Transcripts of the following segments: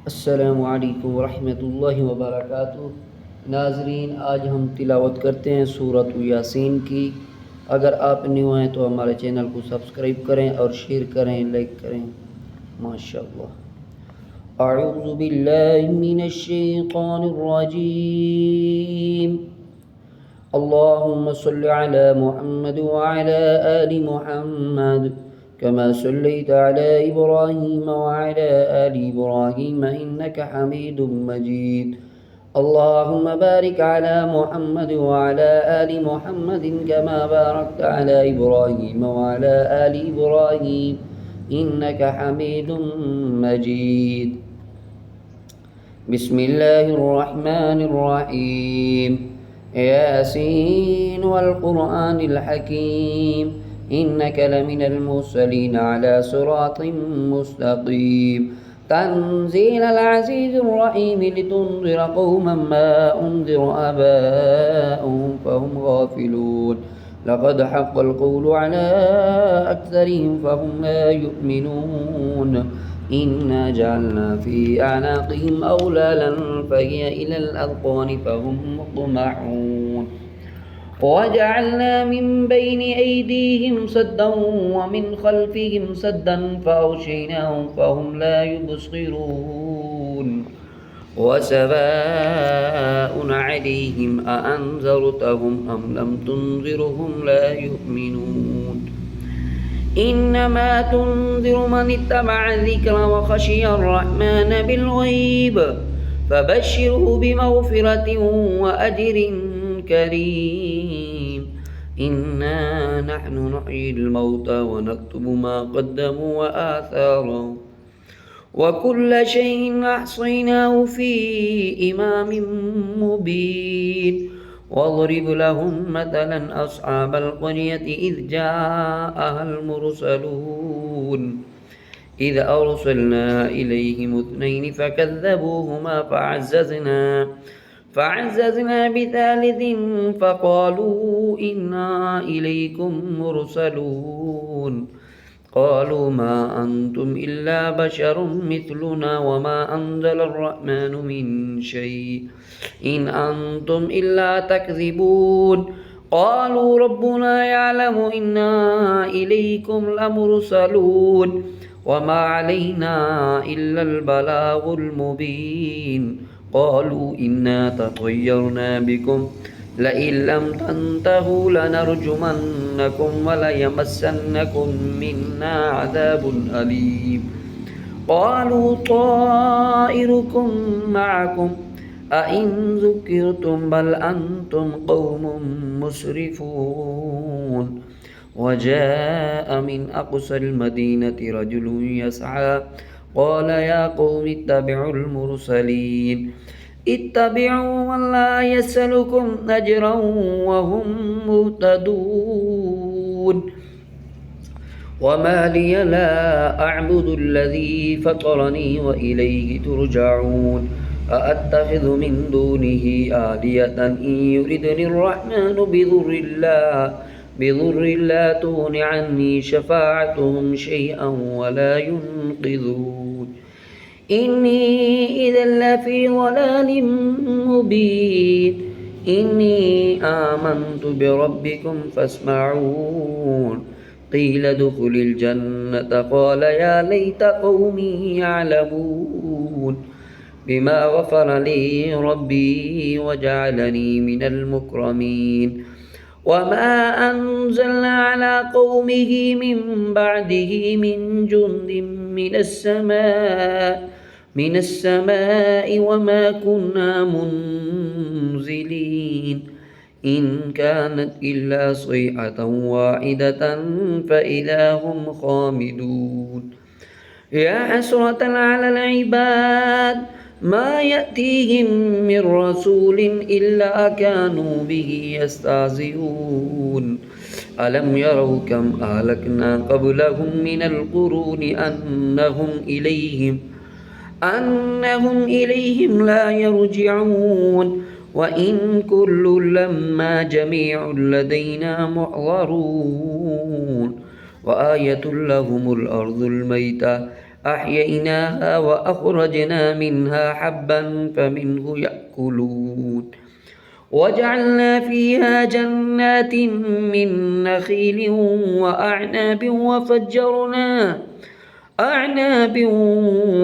अस्सलामु अलैकुम वरहमतुल्लाहि वबरकातुहू। नाज़रीन, आज हम तिलावत करते हैं सूरत यासीन की। अगर आप न्यू हैं तो हमारे चैनल को सब्सक्राइब करें और शेयर करें, लाइक करें। माशाअल्लाह। अऊज़ु बिल्लाहि मिनश शैतानिर रजीम। अल्लाहुम्मा सल्लि अला मुहम्मद व अला आलि मुहम्मद कमा सल्लैता अला इब्राहीम व अला आलि इब्राहीम इन्नका हमीदुम मजीद। अल्लाहुम्मा बारिक अला मुहम्मद व अला आलि मुहम्मद कमा बारकता अला इब्राहीम व अला आलि इब्राहीम इन्नका हमीदुम मजीद। बिस्मिल्लाहिर रहमानिर रहीम। यासीन वल क़ुरआनिल हकीम इन्नका लमिनल मुरसलीन अला सिरातिम मुस्तक़ीम। तंज़ीलल अज़ीज़िर रहीम लितुन्ज़िर क़ौमन मा उन्ज़िर आबाउहुम फ़हुम गाफ़िलून। लक़द हक़्क़ल क़ौलु अला अक्सरिहिम फ़हुम ला युमिनून। इन्ना जअलना फ़ी अनाक़िहिम अग़लालन फ़हिय इलल अज़क़ानि फ़हुम मुक़महून। वजअलना मिन बैनि अयदीहिम सद्दन वमिन ख़ल्फ़िहिम सद्दन फ़अग़शयनाहुम फ़हुम ला युबसिरून। वसवाअन अलैहिम अअन्ज़रतहुम अम लम तुन्ज़िरहुम ला युमिनून। इन्नमा तुन्ज़िरु मन इत्तबअ ज़िक्र व ख़शिय अर्रहमान बिलग़ैब फ़बश्शिरहु बिमग़फ़िरतिन व अज्रिन करीम। इन्ना नहनु नुह्यिल मौता व नक्तुबु मा क़द्दमू व आथारहुम व कुल्ल शैइन अहसयनाहु फ़ी इमामिन मुबीन। वाضرب لهم مثلا أصحاب القرية إذ جاءها المرسلون إذ أرسلنا إليهم اثنين فكذبوهما فعززنا بثالث فقالوا إنا إليكم مرسلون. قالوا ما أنتم إلا بشر مثلنا وما أنزل الرحمن من شيء إن أنتم إلا تكذبون. قالوا ربنا يعلم إنا إليكم لمرسلون وما علينا إلا البلاغ المبين. قالوا إنا تطيرنا بكم لئن لم تنتهوا لنرجمنكم وليمسنكم منا عذاب أليم. قالوا طائركم معكم أئن ذكرتم بل أنتم قوم مسرفون. وجاء من أقصى المدينة رجل يسعى قال يا قوم اتبعوا المرسلين اتبعوا من لا يسألكم أجرا وهم مهتدون. وما لي لا أعبد الذي فطرني وإليه ترجعون. أأتخذ من دونه آلهة إن يردني الرحمن بضر لا تغن عني شفاعتهم شيئا ولا ينقذون. إني إذا لفي ضلال مبين. إني آمنت بربكم فاسمعون. قيل ادخل الجنة قال يا ليت قومي يعلمون بما غفر لي ربي وجعلني من المكرمين. وما أنزلنا على قومه من بعده من جند من السماء وما كنا منزلين. إن كانت إلا صيحة واحدة فإذا هم خامدون. يا حسرة على العباد ما يأتيهم من رسول إلا كانوا به يستهزئون. ألم يروا كم أهلكنا قبلهم من القرون أنهم إليهم لا يرجعون. وإن كل لما جميع لدينا محضرون. وآية لهم الأرض الميتة أحييناها وأخرجنا منها حبا فمنه يأكلون وجعلنا فيها جنات من نخيل أعناب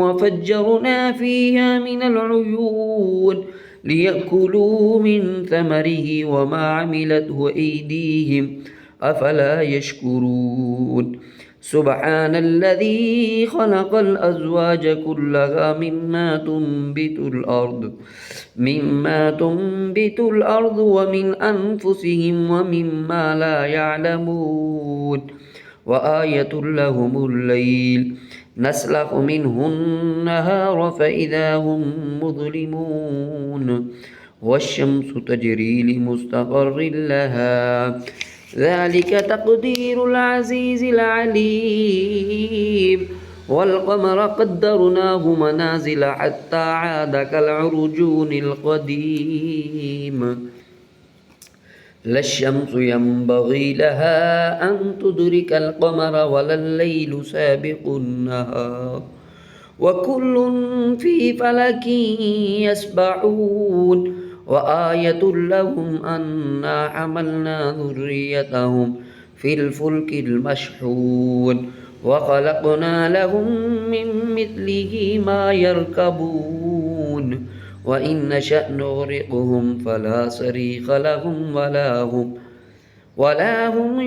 وفجرنا فيها من العيون ليأكلوا من ثمره وما عملته أيديهم أفلا يشكرون سبحان الذي خلق الأزواج كلها مما تنبت الأرض ومن أنفسهم ومما لا يعلمون وآية لهم الليل نسلخ منه النهار فإذا هم مظلمون والشمس تجري لمستقر لها ذلك تقدير العزيز العليم والقمر قدرناه منازل حتى عاد كالعرجون القديم لا الشمس ينبغي لها أن تدرك القمر ولا الليل سابق النهار وكل في فلك يسبحون وآية لهم أنا حملنا ذريتهم في الفلك المشحون وخلقنا لهم من مثله ما يركبون وإن نشأ نغرقهم فلا صريخ لهم ولا هم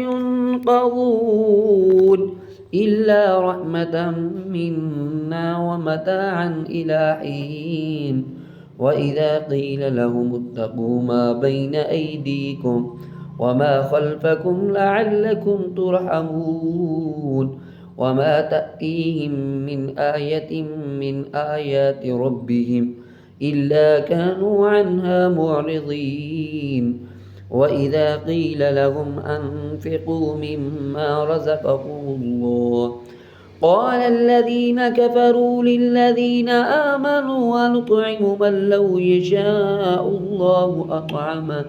ينقذون إلا رحمة منا ومتاعا إلى حين وإذا قيل لهم اتقوا ما بين أيديكم وما خلفكم لعلكم ترحمون وما تأتيهم من آية من آيات ربهم إلا كانوا عنها معرضين وإذا قيل لهم أنفقوا مما رزقكم الله قال الذين كفروا للذين آمنوا ونطعم من لو يشاء الله أطعمه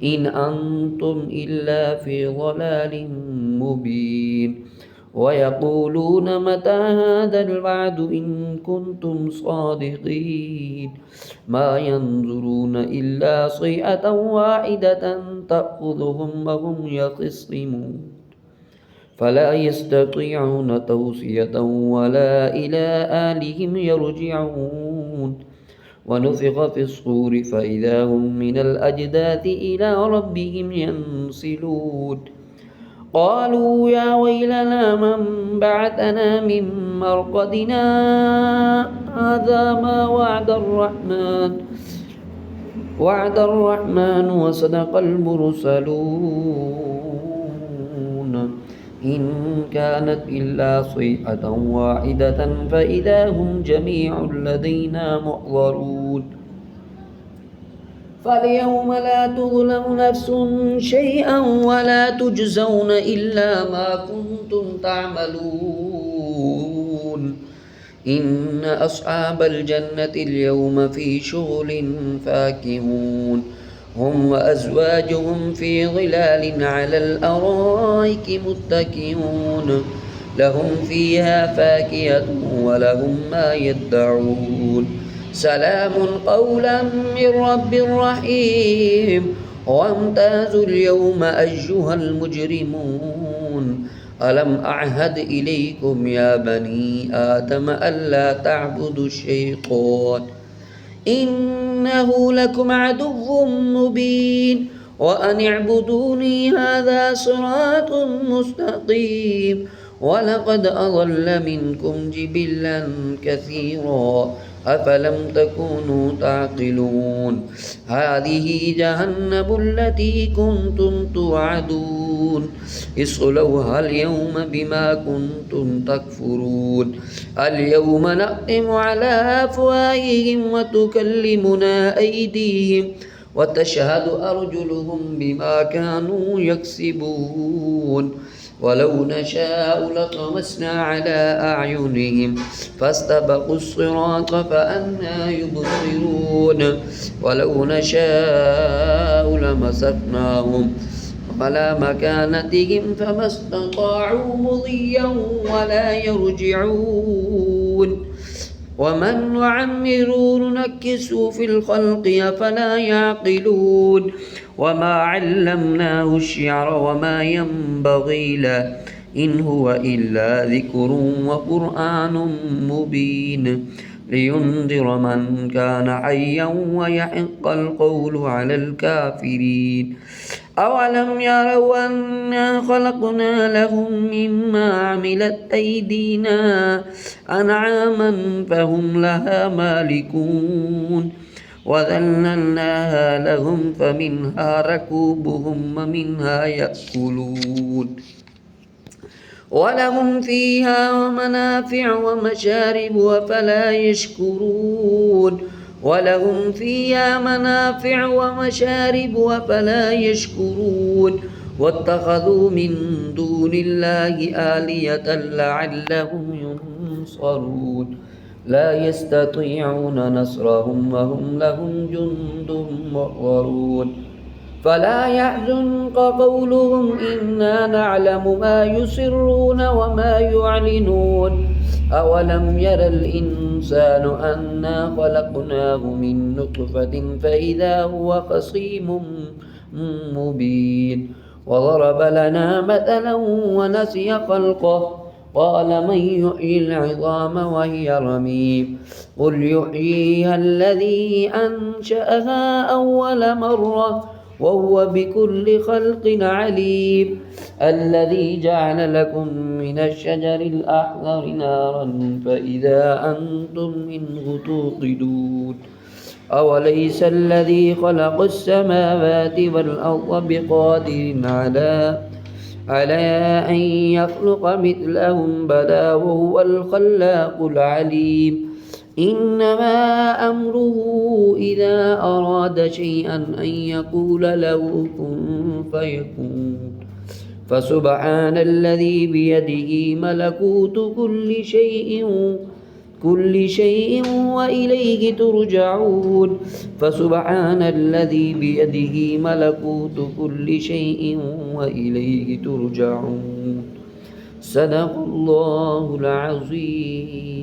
إن أنتم إلا في ضلال مبين ويقولون متى هذا الوعد إن كنتم صادقين ما ينظرون إلا صيحة واحدة تأخذهم وهم يخصمون فلا يستطيعون توصية ولا إلى أهلهم يرجعون ونفخ في الصور فإذا هم من الأجداث إلى ربهم ينسلون قالوا يا ويلنا من بعثنا من مرقدنا هذا ما وعد الرحمن وصدق المرسلون إن كانت إلا صيحة واحدة فإذا هم جميع لدينا محضرون فاليوم لا تظلم نفس شيئا ولا تجزون إلا ما كنتم تعملون إن أصحاب الجنة اليوم في شغل فاكهون هم وأزواجهم في ظلال على الأرائك متكئون لهم فيها فاكهة ولهم ما يدعون سلام قولا من رب رحيم وامتازوا اليوم أيها المجرمون ألم أعهد إليكم يا بني آدم ألا تعبدوا الشيطان إنه لكم عدو مبين وأن اعبدوني هذا صراط مستقيم ولقد أضل منكم جبلا كثيرا أفلم تكونوا تعقلون هذه جهنم التي كنتم توعدون اصلوها اليوم بما كنتم تكفرون اليوم نختم على أفواههم وتكلمنا أيديهم وتشهد أرجلهم بما كانوا يكسبون ولو نشاء لطمسنا على أعينهم فاستبقوا الصراط فأنى يبصرون ولو نشاء لمسخناهم على مكانتهم فما استطاعوا مضيا ولا يرجعون ومن نعمره ننكسه في الخلق أفلا يعقلون وما علمناه الشعر وما ينبغي له إن هو إلا ذكر وقرآن مبين لينذر من كان حيا ويحق القول على الكافرين أولم يروا أنا خلقنا لهم مما عملت أيدينا أنعاما فهم لها مالكون وذللناها لهم فمنها ركوبهم ومنها يأكلون ولهم فيها منافع ومشارب أفلا يشكرون ولهم فيها منافع ومشارب أفلا يشكرون واتخذوا من دون الله آلية لعلهم ينصرون لا يستطيعون نصرهم وهم لهم جند محضرون فلا يحزنك قولهم إنا نعلم ما يسرون وما يعلنون أولم ير الإنسان أنا خلقناه من نطفة فإذا هو خصيم مبين وضرب لنا مثلا ونسي خلقه قال من يحيي العظام وهي رميم قل يحييها الذي أنشأها أول مرة وهو بكل خلق عليم الذي جعل لكم من الشجر الأخضر نارا فإذا أنتم منه توقدون أوليس الذي خلق السماوات والأرض بقادر على أن يخلق مثلهم بلى وهو الخلاق العليم إنما أمره إذا أراد شيئا أن يقول له كن فيكون فسبحان الذي بيده ملكوت كل شيء وإليه ترجعون فسبحان الذي بيده ملكوت كل شيء وإليه ترجعون صدق الله العظيم.